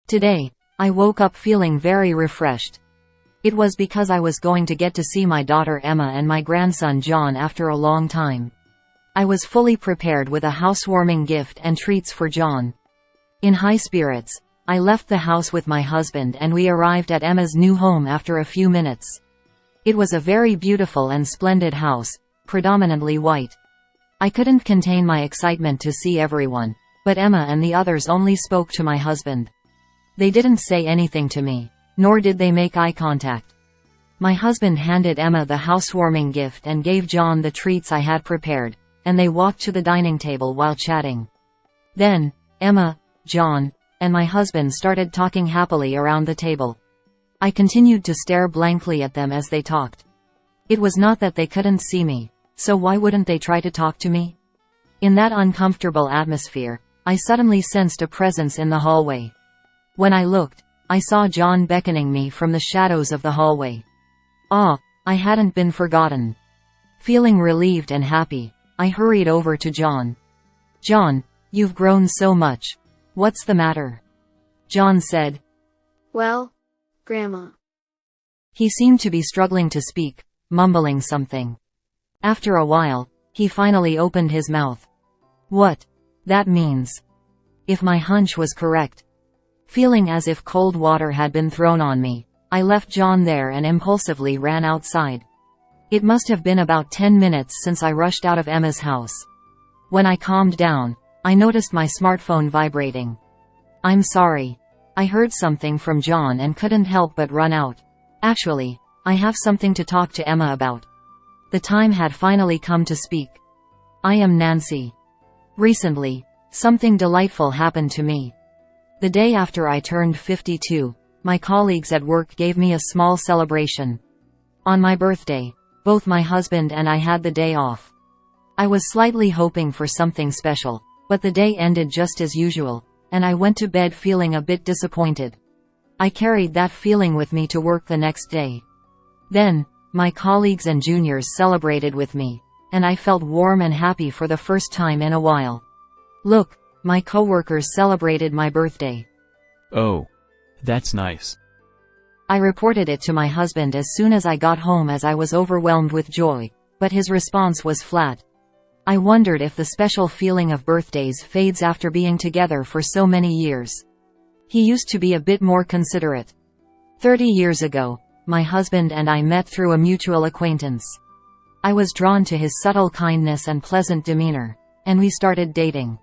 Today, I woke up feeling very refreshed. It was because I was going to get to see my daughter Emma and my grandson John after a long time. I was fully prepared with a housewarming gift and treats for John. In high spirits, I left the house with my husband and we arrived at Emma's new home after a few minutes. It was a very beautiful and splendid house, predominantly white. I couldn't contain my excitement to see everyone, but Emma and the others only spoke to my husband. They didn't say anything to me, nor did they make eye contact. My husband handed Emma the housewarming gift and gave John the treats I had prepared, and they walked to the dining table while chatting. Then, Emma, John, and my husband started talking happily around the table. I continued to stare blankly at them as they talked. It was not that they couldn't see me, so why wouldn't they try to talk to me? In that uncomfortable atmosphere, I suddenly sensed a presence in the hallway. When I looked, I saw John beckoning me from the shadows of the hallway. Ah, I hadn't been forgotten. Feeling relieved and happy, I hurried over to John. "John, you've grown so much. What's the matter?" John said. "Well, Grandma." He seemed to be struggling to speak, mumbling something. After a while, he finally opened his mouth. What that means. If my hunch was correct. Feeling as if cold water had been thrown on me, I left John there and impulsively ran outside. It must have been about 10 minutes since I rushed out of Emma's house. When I calmed down, I noticed my smartphone vibrating. "I'm sorry. I heard something from John and couldn't help but run out. Actually, I have something to talk to Emma about." The time had finally come to speak. "I am Nancy. Recently, something delightful happened to me. The day after I turned 52, my colleagues at work gave me a small celebration. On my birthday, both my husband and I had the day off. I was slightly hoping for something special, but the day ended just as usual, and I went to bed feeling a bit disappointed. I carried that feeling with me to work the next day. Then, my colleagues and juniors celebrated with me, and I felt warm and happy for the first time in a while. Look, my coworkers celebrated my birthday. Oh, that's nice. I reported it to my husband as soon as I got home as I was overwhelmed with joy, but his response was flat. I wondered if the special feeling of birthdays fades after being together for so many years. He used to be a bit more considerate. 30 years ago, my husband and I met through a mutual acquaintance. I was drawn to his subtle kindness and pleasant demeanor, and we started dating.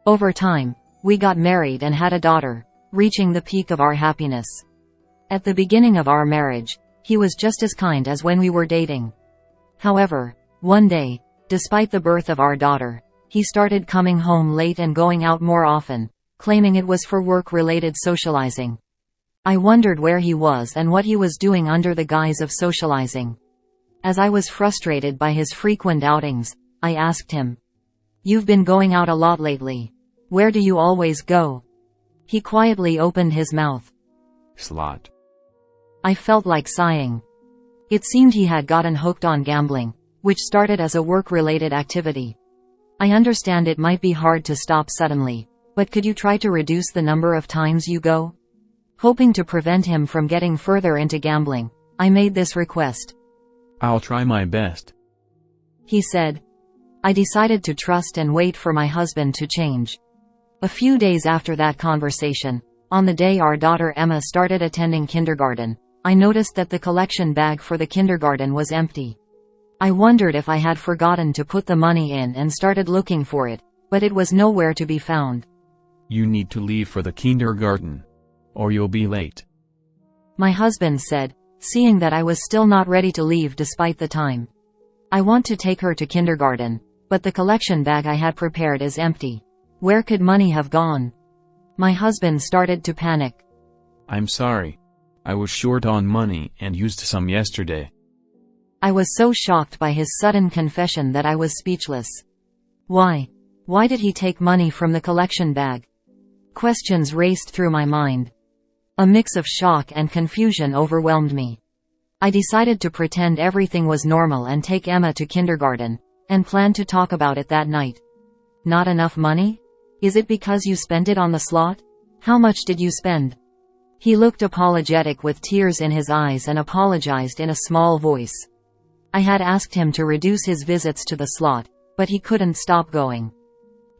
Over time, we got married and had a daughter, reaching the peak of our happiness. At the beginning of our marriage, he was just as kind as when we were dating. However, one day, despite the birth of our daughter, he started coming home late and going out more often, claiming it was for work-related socializing. I wondered where he was and what he was doing under the guise of socializing. As I was frustrated by his frequent outings, I asked him, "You've been going out a lot lately. Where do you always go?" He quietly opened his mouth. Slot. I felt like sighing. It seemed he had gotten hooked on gambling, which started as a work-related activity. I understand it might be hard to stop suddenly, but could you try to reduce the number of times you go? Hoping to prevent him from getting further into gambling, I made this request. I'll try my best, he said. I decided to trust and wait for my husband to change. A few days after that conversation, on the day our daughter Emma started attending kindergarten, I noticed that the collection bag for the kindergarten was empty. I wondered if I had forgotten to put the money in and started looking for it, but it was nowhere to be found. You need to leave for the kindergarten, or you'll be late, my husband said, seeing that I was still not ready to leave despite the time. I want to take her to kindergarten, but the collection bag I had prepared is empty. Where could money have gone? My husband started to panic. I'm sorry. I was short on money and used some yesterday. I was so shocked by his sudden confession that I was speechless. Why? Why did he take money from the collection bag? Questions raced through my mind. A mix of shock and confusion overwhelmed me. I decided to pretend everything was normal and take Emma to kindergarten, and planned to talk about it that night. Not enough money? Is it because you spent it on the slot? How much did you spend? He looked apologetic with tears in his eyes and apologized in a small voice. I had asked him to reduce his visits to the slot, but he couldn't stop going.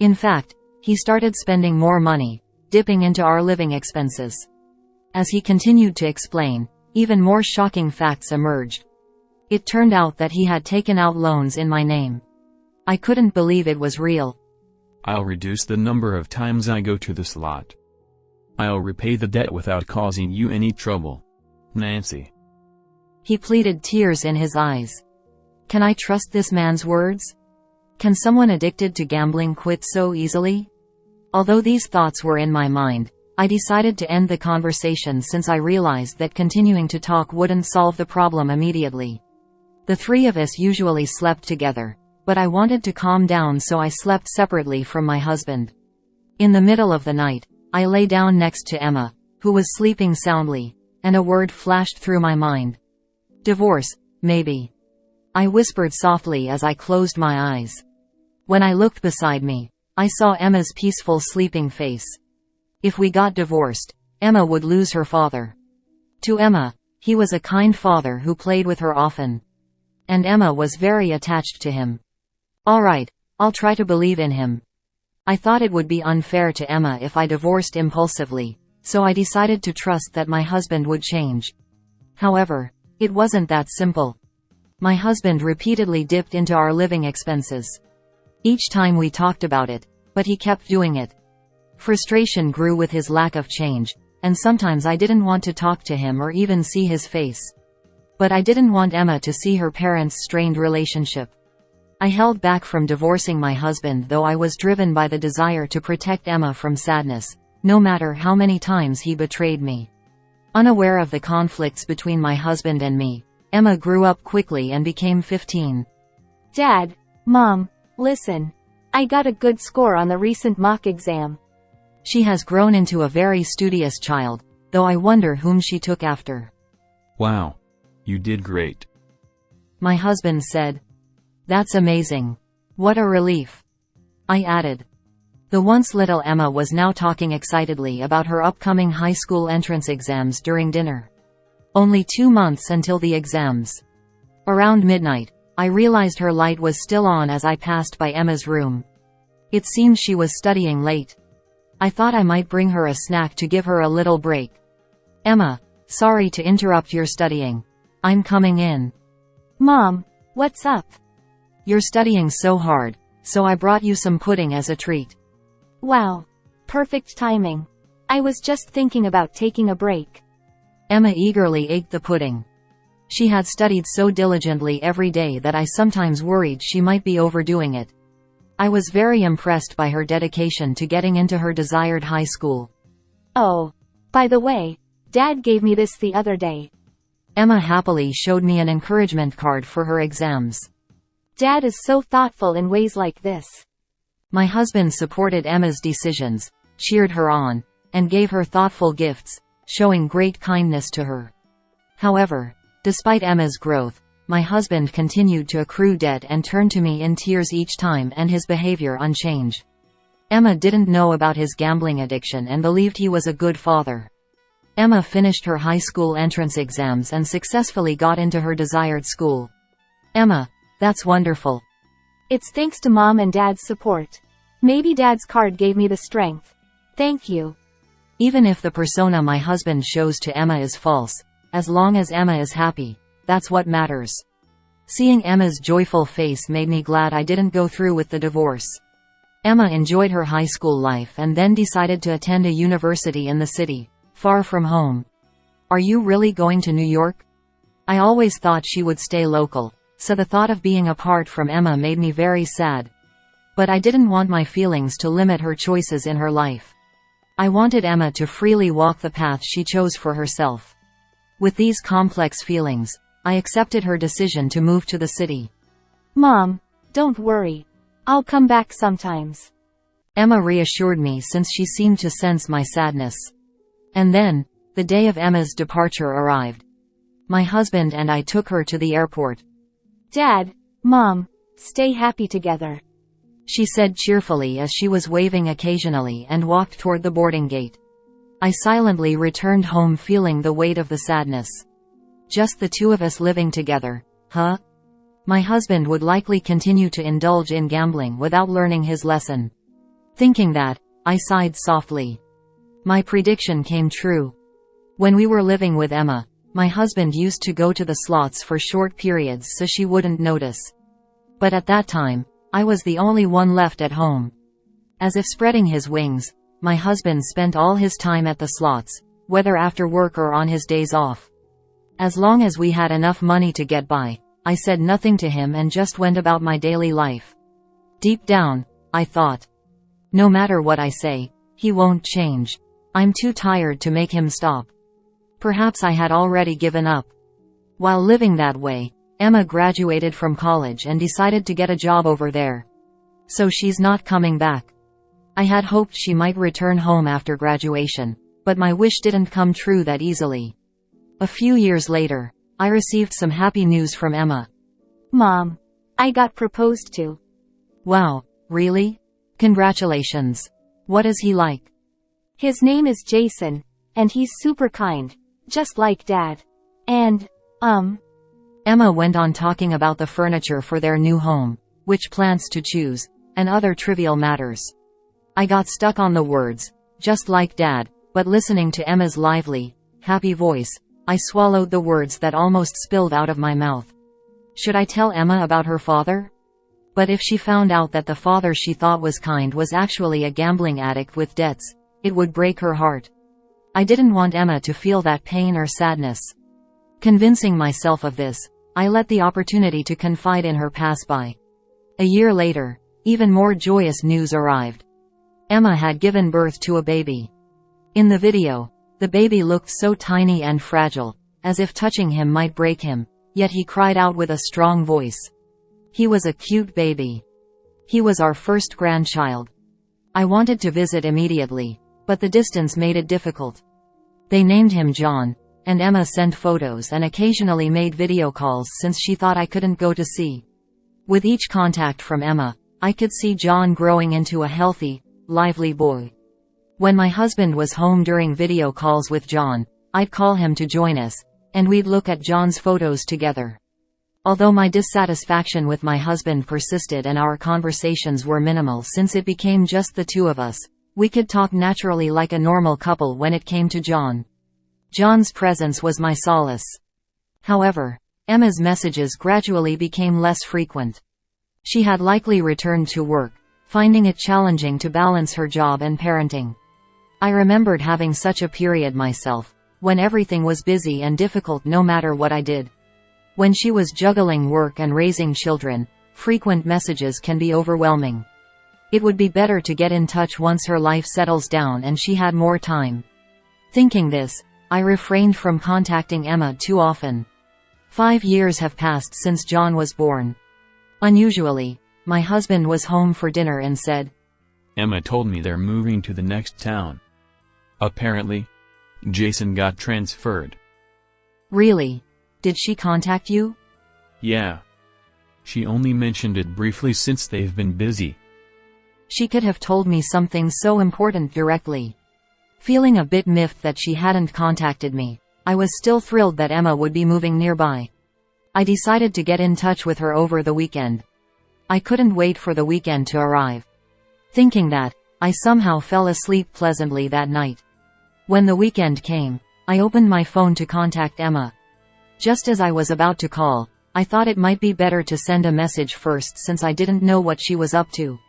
In fact, he started spending more money, dipping into our living expenses. As he continued to explain, even more shocking facts emerged. It turned out that he had taken out loans in my name. I couldn't believe it was real. I'll reduce the number of times I go to the slot. I'll repay the debt without causing you any trouble, Nancy. He pleaded, tears in his eyes. Can I trust this man's words? Can someone addicted to gambling quit so easily? Although these thoughts were in my mind, I decided to end the conversation since I realized that continuing to talk wouldn't solve the problem immediately. The three of us usually slept together, but I wanted to calm down, so I slept separately from my husband. In the middle of the night, I lay down next to Emma, who was sleeping soundly, and a word flashed through my mind. Divorce, maybe. I whispered softly as I closed my eyes. When I looked beside me, I saw Emma's peaceful sleeping face. If we got divorced, Emma would lose her father. To Emma, he was a kind father who played with her often. And Emma was very attached to him. All right, I'll try to believe in him. I thought it would be unfair to Emma if I divorced impulsively, so I decided to trust that my husband would change. However, it wasn't that simple. My husband repeatedly dipped into our living expenses. Each time we talked about it, but he kept doing it. Frustration grew with his lack of change, and sometimes I didn't want to talk to him or even see his face. But I didn't want Emma to see her parents' strained relationship. I held back from divorcing my husband, though I was driven by the desire to protect Emma from sadness, no matter how many times he betrayed me. Unaware of the conflicts between my husband and me, Emma grew up quickly and became 15. Dad, Mom, listen. I got a good score on the recent mock exam. She has grown into a very studious child, though I wonder whom she took after. Wow. You did great. My husband said. That's amazing. What a relief. I added. The once little Emma was now talking excitedly about her upcoming high school entrance exams during dinner. Only 2 months until the exams. Around midnight, I realized her light was still on as I passed by Emma's room. It seemed she was studying late. I thought I might bring her a snack to give her a little break. Emma, sorry to interrupt your studying. I'm coming in. Mom, what's up? You're studying so hard, so I brought you some pudding as a treat. Wow. Perfect timing. I was just thinking about taking a break. Emma eagerly ate the pudding. She had studied so diligently every day that I sometimes worried she might be overdoing it. I was very impressed by her dedication to getting into her desired high school. Oh, by the way, Dad gave me this the other day. Emma happily showed me an encouragement card for her exams. Dad is so thoughtful in ways like this. My husband supported Emma's decisions, cheered her on, and gave her thoughtful gifts, showing great kindness to her. However, despite Emma's growth, my husband continued to accrue debt and turned to me in tears each time, and his behavior unchanged. Emma didn't know about his gambling addiction and believed he was a good father. Emma finished her high school entrance exams and successfully got into her desired school. Emma, that's wonderful. It's thanks to Mom and Dad's support. Maybe Dad's card gave me the strength. Thank you. Even if the persona my husband shows to Emma is false, as long as Emma is happy, that's what matters. Seeing Emma's joyful face made me glad I didn't go through with the divorce. Emma enjoyed her high school life and then decided to attend a university in the city, far from home. Are you really going to New York? I always thought she would stay local, so the thought of being apart from Emma made me very sad. But I didn't want my feelings to limit her choices in her life. I wanted Emma to freely walk the path she chose for herself. With these complex feelings, I accepted her decision to move to the city. Mom, don't worry. I'll come back sometimes. Emma reassured me since she seemed to sense my sadness. And then, the day of Emma's departure arrived. My husband and I took her to the airport. Dad, Mom, stay happy together, she said cheerfully as she was waving occasionally and walked toward the boarding gate. I silently returned home feeling the weight of the sadness. Just the two of us living together, huh? My husband would likely continue to indulge in gambling without learning his lesson. Thinking that, I sighed softly. My prediction came true. When we were living with Emma, my husband used to go to the slots for short periods so she wouldn't notice. But at that time, I was the only one left at home. As if spreading his wings, my husband spent all his time at the slots, whether after work or on his days off. As long as we had enough money to get by, I said nothing to him and just went about my daily life. Deep down, I thought, no matter what I say, he won't change. I'm too tired to make him stop. Perhaps I had already given up. While living that way, Emma graduated from college and decided to get a job over there. So she's not coming back. I had hoped she might return home after graduation, but my wish didn't come true that easily. A few years later, I received some happy news from Emma. Mom, I got proposed to. Wow, really? Congratulations. What is he like? His name is Jason, and he's super kind, just like Dad. And, Emma went on talking about the furniture for their new home, which plants to choose, and other trivial matters. I got stuck on the words, just like Dad, but listening to Emma's lively, happy voice, I swallowed the words that almost spilled out of my mouth. Should I tell Emma about her father? But if she found out that the father she thought was kind was actually a gambling addict with debts, it would break her heart. I didn't want Emma to feel that pain or sadness. Convincing myself of this, I let the opportunity to confide in her pass by. A year later, even more joyous news arrived. Emma had given birth to a baby. In the video, the baby looked so tiny and fragile, as if touching him might break him, yet he cried out with a strong voice. He was a cute baby. He was our first grandchild. I wanted to visit immediately, but the distance made it difficult. They named him John, and Emma sent photos and occasionally made video calls since she thought I couldn't go to see. With each contact from Emma, I could see John growing into a healthy, lively boy. When my husband was home during video calls with John, I'd call him to join us, and we'd look at John's photos together. Although my dissatisfaction with my husband persisted and our conversations were minimal since it became just the two of us, we could talk naturally like a normal couple when it came to John. John's presence was my solace. However, Emma's messages gradually became less frequent. She had likely returned to work, finding it challenging to balance her job and parenting. I remembered having such a period myself, when everything was busy and difficult no matter what I did. When she was juggling work and raising children, frequent messages can be overwhelming. It would be better to get in touch once her life settles down and she had more time. Thinking this, I refrained from contacting Emma too often. 5 years have passed since John was born. Unusually, my husband was home for dinner and said, Emma told me they're moving to the next town. Apparently, Jason got transferred. Really? Did she contact you? Yeah. She only mentioned it briefly since they've been busy. She could have told me something so important directly. Feeling a bit miffed that she hadn't contacted me, I was still thrilled that Emma would be moving nearby. I decided to get in touch with her over the weekend. I couldn't wait for the weekend to arrive. Thinking that, I somehow fell asleep pleasantly that night. When the weekend came, I opened my phone to contact Emma. Just as I was about to call, I thought it might be better to send a message first since I didn't know what she was up to.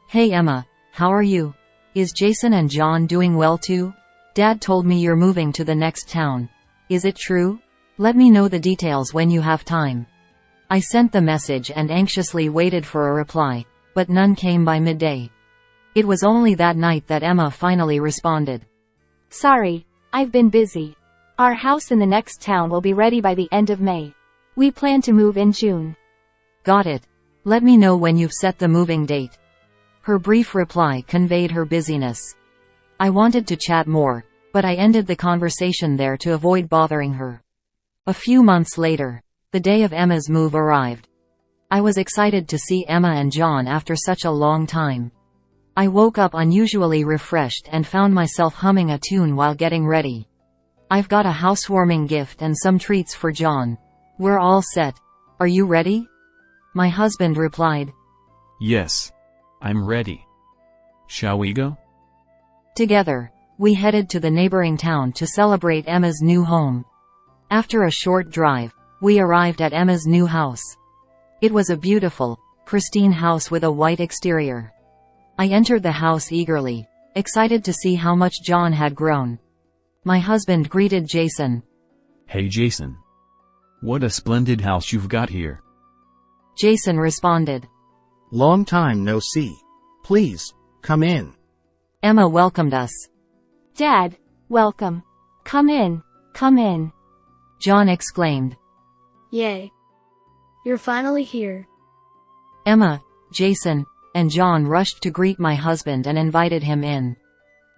Hey Emma, how are you? Is Jason and John doing well too? Dad told me you're moving to the next town. Is it true? Let me know the details when you have time. I sent the message and anxiously waited for a reply, but none came by midday. It was only that night that Emma finally responded. Sorry, I've been busy. Our house in the next town will be ready by the end of May. We plan to move in June. Got it. Let me know when you've set the moving date. Her brief reply conveyed her busyness. I wanted to chat more, but I ended the conversation there to avoid bothering her. A few months later, the day of Emma's move arrived. I was excited to see Emma and John after such a long time. I woke up unusually refreshed and found myself humming a tune while getting ready. I've got a housewarming gift and some treats for John. We're all set. Are you ready? My husband replied. Yes. I'm ready. Shall we go? Together, we headed to the neighboring town to celebrate Emma's new home. After a short drive, we arrived at Emma's new house. It was a beautiful, pristine house with a white exterior. I entered the house eagerly, excited to see how much John had grown. My husband greeted Jason. Hey Jason. What a splendid house you've got here. Jason responded. Long time no see. Please, come in. Emma welcomed us. Dad, welcome. Come in, come in. John exclaimed. Yay. You're finally here. Emma, Jason, and John rushed to greet my husband and invited him in.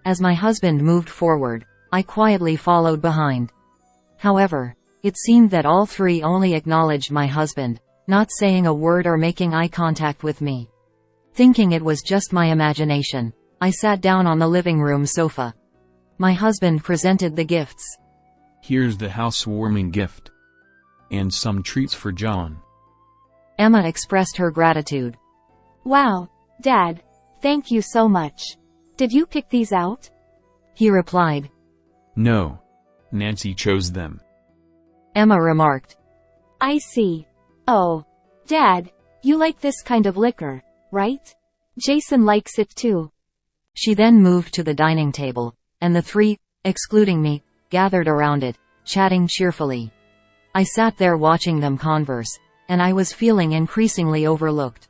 As my husband moved forward, I quietly followed behind. However, it seemed that all three only acknowledged my husband, not saying a word or making eye contact with me. Thinking it was just my imagination, I sat down on the living room sofa. My husband presented the gifts. Here's the housewarming gift. And some treats for John. Emma expressed her gratitude. Wow, Dad, thank you so much. Did you pick these out? He replied. No. Nancy chose them. Emma remarked. I see. Oh, Dad, you like this kind of liquor, right? Jason likes it too. She then moved to the dining table, and the three, excluding me, gathered around it, chatting cheerfully. I sat there watching them converse, and I was feeling increasingly overlooked.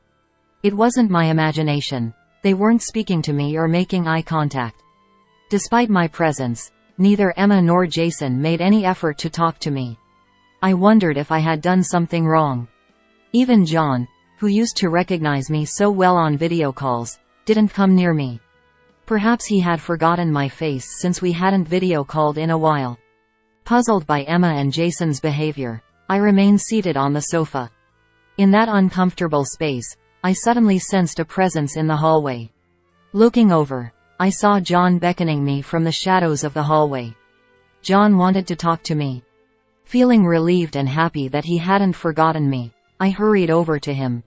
It wasn't my imagination. They weren't speaking to me or making eye contact. Despite my presence, neither Emma nor Jason made any effort to talk to me. I wondered if I had done something wrong. Even John, who used to recognize me so well on video calls, didn't come near me. Perhaps he had forgotten my face since we hadn't video called in a while. Puzzled by Emma and Jason's behavior, I remained seated on the sofa. In that uncomfortable space, I suddenly sensed a presence in the hallway. Looking over, I saw John beckoning me from the shadows of the hallway. John wanted to talk to me. Feeling relieved and happy that he hadn't forgotten me, I hurried over to him.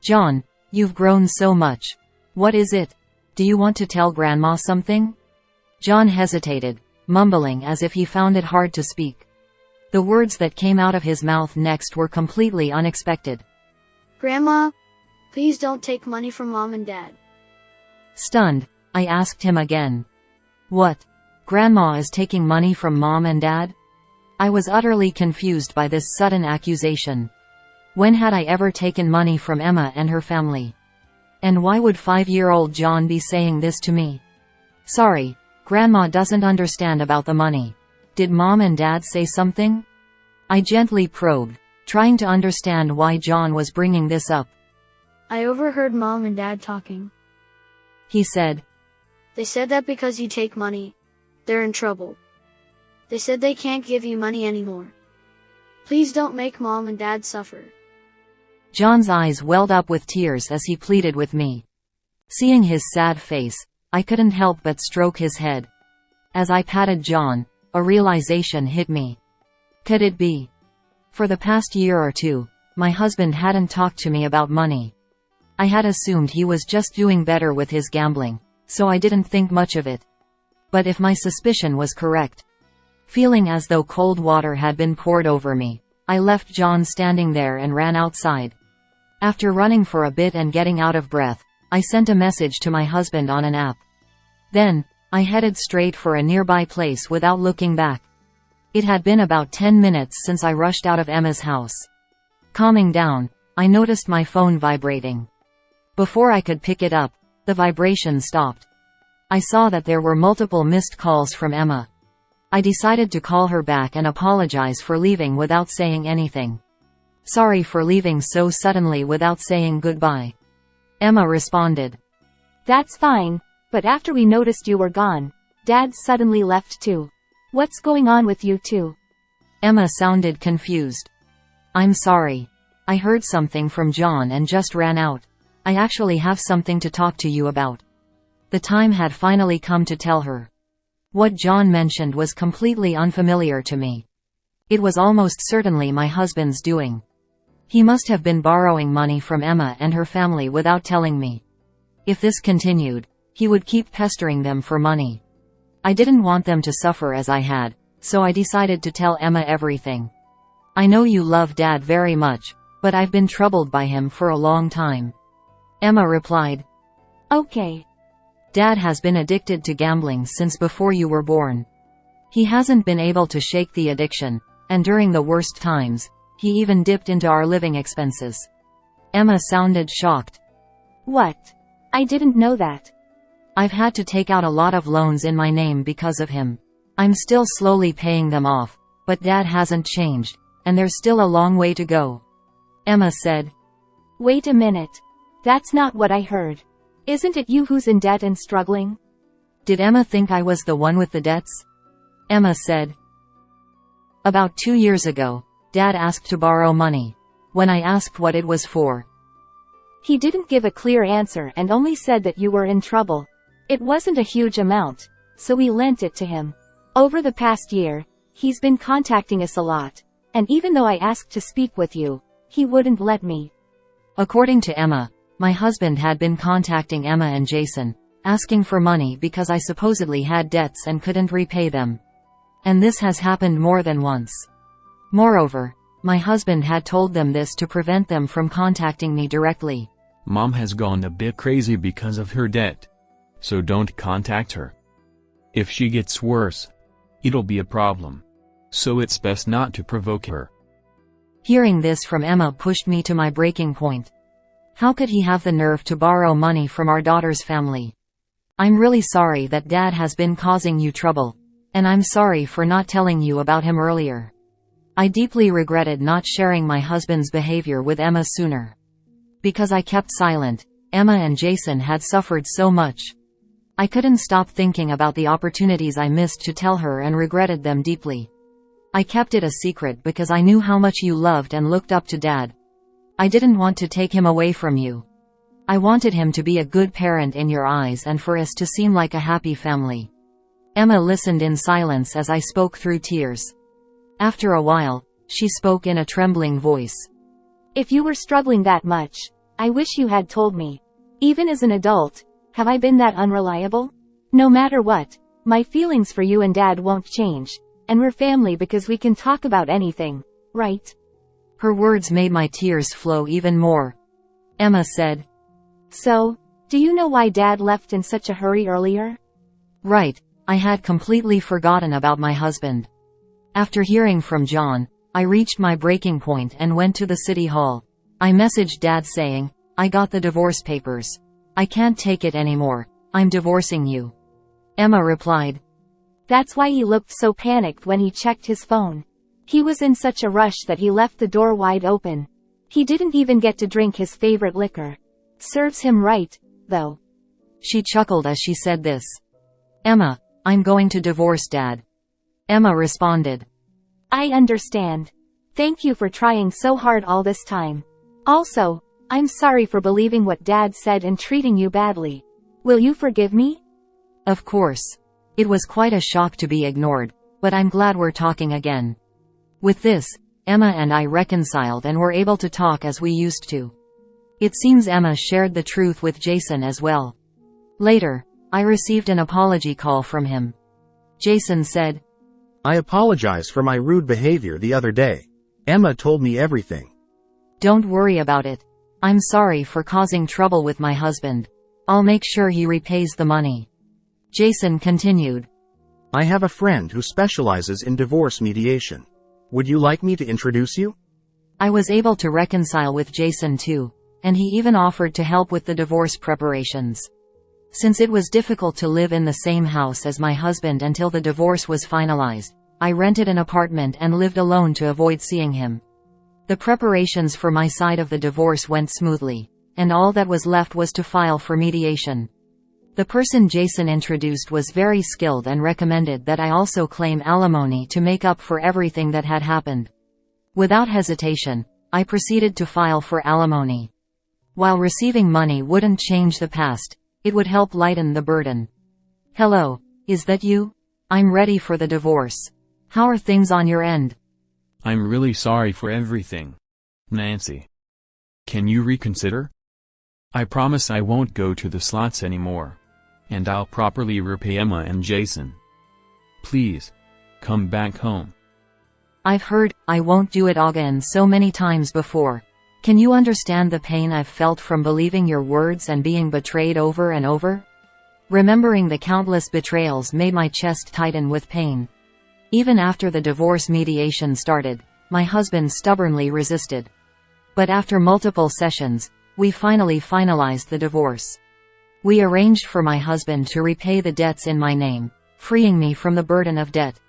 John, you've grown so much. What is it? Do you want to tell Grandma something? John hesitated, mumbling as if he found it hard to speak. The words that came out of his mouth next were completely unexpected. Grandma, please don't take money from Mom and Dad. Stunned, I asked him again. What? Grandma is taking money from Mom and Dad? I was utterly confused by this sudden accusation. When had I ever taken money from Emma and her family? And why would 5-year-old John be saying this to me? Sorry, Grandma doesn't understand about the money. Did Mom and Dad say something? I gently probed, trying to understand why John was bringing this up. I overheard Mom and Dad talking. He said. They said that because you take money, they're in trouble. They said they can't give you money anymore. Please don't make Mom and Dad suffer. John's eyes welled up with tears as he pleaded with me. Seeing his sad face, I couldn't help but stroke his head. As I patted John, a realization hit me. Could it be? For the past year or two, my husband hadn't talked to me about money. I had assumed he was just doing better with his gambling, so I didn't think much of it. But if my suspicion was correct, feeling as though cold water had been poured over me, I left John standing there and ran outside. After running for a bit and getting out of breath, I sent a message to my husband on an app. Then, I headed straight for a nearby place without looking back. It had been about 10 minutes since I rushed out of Emma's house. Calming down, I noticed my phone vibrating. Before I could pick it up, the vibration stopped. I saw that there were multiple missed calls from Emma. I decided to call her back and apologize for leaving without saying anything. Sorry for leaving so suddenly without saying goodbye. Emma responded. That's fine, but after we noticed you were gone, Dad suddenly left too. What's going on with you two? Emma sounded confused. I'm sorry. I heard something from John and just ran out. I actually have something to talk to you about. The time had finally come to tell her. What John mentioned was completely unfamiliar to me. It was almost certainly my husband's doing. He must have been borrowing money from Emma and her family without telling me. If this continued, he would keep pestering them for money. I didn't want them to suffer as I had, so I decided to tell Emma everything. I know you love Dad very much, but I've been troubled by him for a long time. Emma replied. Okay. Dad has been addicted to gambling since before you were born. He hasn't been able to shake the addiction, and during the worst times, he even dipped into our living expenses. Emma sounded shocked. What? I didn't know that. I've had to take out a lot of loans in my name because of him. I'm still slowly paying them off, but Dad hasn't changed, and there's still a long way to go. Emma said. Wait a minute. That's not what I heard. Isn't it you who's in debt and struggling? Did Emma think I was the one with the debts? Emma said. About 2 years ago, Dad asked to borrow money. When I asked what it was for, he didn't give a clear answer and only said that you were in trouble. It wasn't a huge amount, so we lent it to him. Over the past year, he's been contacting us a lot, and even though I asked to speak with you, he wouldn't let me. According to Emma, my husband had been contacting Emma and Jason, asking for money because I supposedly had debts and couldn't repay them. And this has happened more than once. Moreover, my husband had told them this to prevent them from contacting me directly. Mom has gone a bit crazy because of her debt. So don't contact her. If she gets worse, it'll be a problem. So it's best not to provoke her. Hearing this from Emma pushed me to my breaking point. How could he have the nerve to borrow money from our daughter's family? I'm really sorry that Dad has been causing you trouble, and I'm sorry for not telling you about him earlier. I deeply regretted not sharing my husband's behavior with Emma sooner. Because I kept silent, Emma and Jason had suffered so much. I couldn't stop thinking about the opportunities I missed to tell her and regretted them deeply. I kept it a secret because I knew how much you loved and looked up to Dad. I didn't want to take him away from you. I wanted him to be a good parent in your eyes and for us to seem like a happy family. Emma listened in silence as I spoke through tears. After a while, she spoke in a trembling voice. If you were struggling that much, I wish you had told me. Even as an adult, have I been that unreliable? No matter what, my feelings for you and Dad won't change, and we're family because we can talk about anything, right? Her words made my tears flow even more. Emma said. So, do you know why Dad left in such a hurry earlier? Right, I had completely forgotten about my husband. After hearing from John, I reached my breaking point and went to the city hall. I messaged Dad saying, I got the divorce papers. I can't take it anymore, I'm divorcing you. Emma replied. That's why he looked so panicked when he checked his phone. He was in such a rush that he left the door wide open. He didn't even get to drink his favorite liquor. Serves him right, though. She chuckled as she said this. Emma, I'm going to divorce Dad. Emma responded. I understand. Thank you for trying so hard all this time. Also, I'm sorry for believing what Dad said and treating you badly. Will you forgive me? Of course. It was quite a shock to be ignored, but I'm glad we're talking again. With this, Emma and I reconciled and were able to talk as we used to. It seems Emma shared the truth with Jason as well. Later, I received an apology call from him. Jason said, I apologize for my rude behavior the other day. Emma told me everything. Don't worry about it. I'm sorry for causing trouble with my husband. I'll make sure he repays the money. Jason continued. I have a friend who specializes in divorce mediation. Would you like me to introduce you? I was able to reconcile with Jason too, and he even offered to help with the divorce preparations. Since it was difficult to live in the same house as my husband until the divorce was finalized, I rented an apartment and lived alone to avoid seeing him. The preparations for my side of the divorce went smoothly, and all that was left was to file for mediation. The person Jason introduced was very skilled and recommended that I also claim alimony to make up for everything that had happened. Without hesitation, I proceeded to file for alimony. While receiving money wouldn't change the past, It would help lighten the burden. Hello, is that you? I'm ready for the divorce. How are things on your end? I'm really sorry for everything, Nancy. Can you reconsider? I promise I won't go to the slots anymore. And I'll properly repay Emma and Jason. Please, come back home. I've heard, I won't do it again so many times before. Can you understand the pain I've felt from believing your words and being betrayed over and over? Remembering the countless betrayals made my chest tighten with pain. Even after the divorce mediation started, my husband stubbornly resisted. But after multiple sessions, we finally finalized the divorce. We arranged for my husband to repay the debts in my name, freeing me from the burden of debt.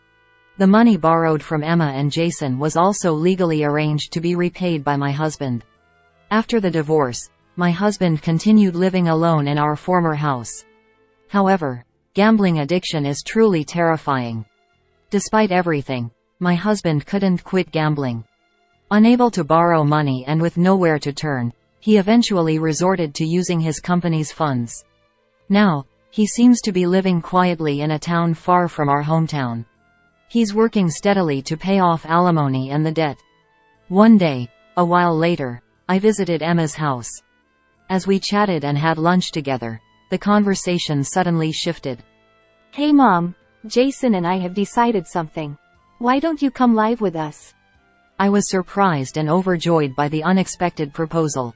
The money borrowed from Emma and Jason was also legally arranged to be repaid by my husband. After the divorce, my husband continued living alone in our former house. However, gambling addiction is truly terrifying. Despite everything, my husband couldn't quit gambling. Unable to borrow money and with nowhere to turn, he eventually resorted to using his company's funds. Now, he seems to be living quietly in a town far from our hometown. He's working steadily to pay off alimony and the debt. One day, a while later, I visited Emma's house. As we chatted and had lunch together, the conversation suddenly shifted. Hey Mom, Jason and I have decided something. Why don't you come live with us? I was surprised and overjoyed by the unexpected proposal.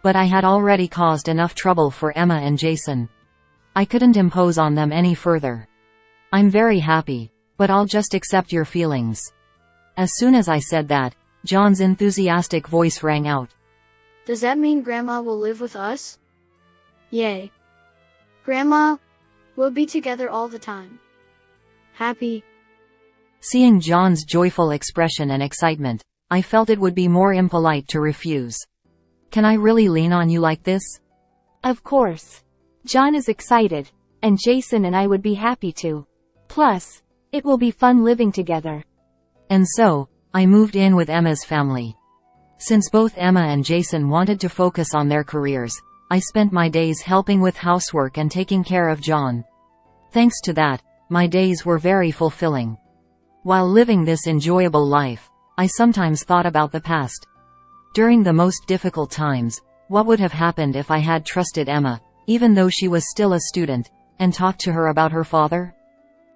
But I had already caused enough trouble for Emma and Jason. I couldn't impose on them any further. I'm very happy, but I'll just accept your feelings. As soon as I said that, John's enthusiastic voice rang out. Does that mean Grandma will live with us? Yay. Grandma, we'll be together all the time. Happy. Seeing John's joyful expression and excitement, I felt it would be more impolite to refuse. Can I really lean on you like this? Of course. John is excited, and Jason and I would be happy to. Plus, it will be fun living together. And so, I moved in with Emma's family. Since both Emma and Jason wanted to focus on their careers, I spent my days helping with housework and taking care of John. Thanks to that, my days were very fulfilling. While living this enjoyable life, I sometimes thought about the past. During the most difficult times, what would have happened if I had trusted Emma, even though she was still a student, and talked to her about her father?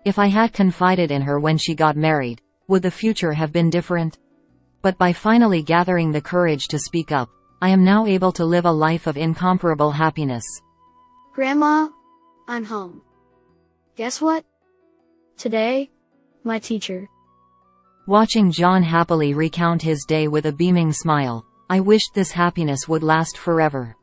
If I had confided in her when she got married, would the future have been different? But by finally gathering the courage to speak up, I am now able to live a life of incomparable happiness. Grandma, I'm home. Guess what? Today, my teacher. Watching John happily recount his day with a beaming smile, I wished this happiness would last forever.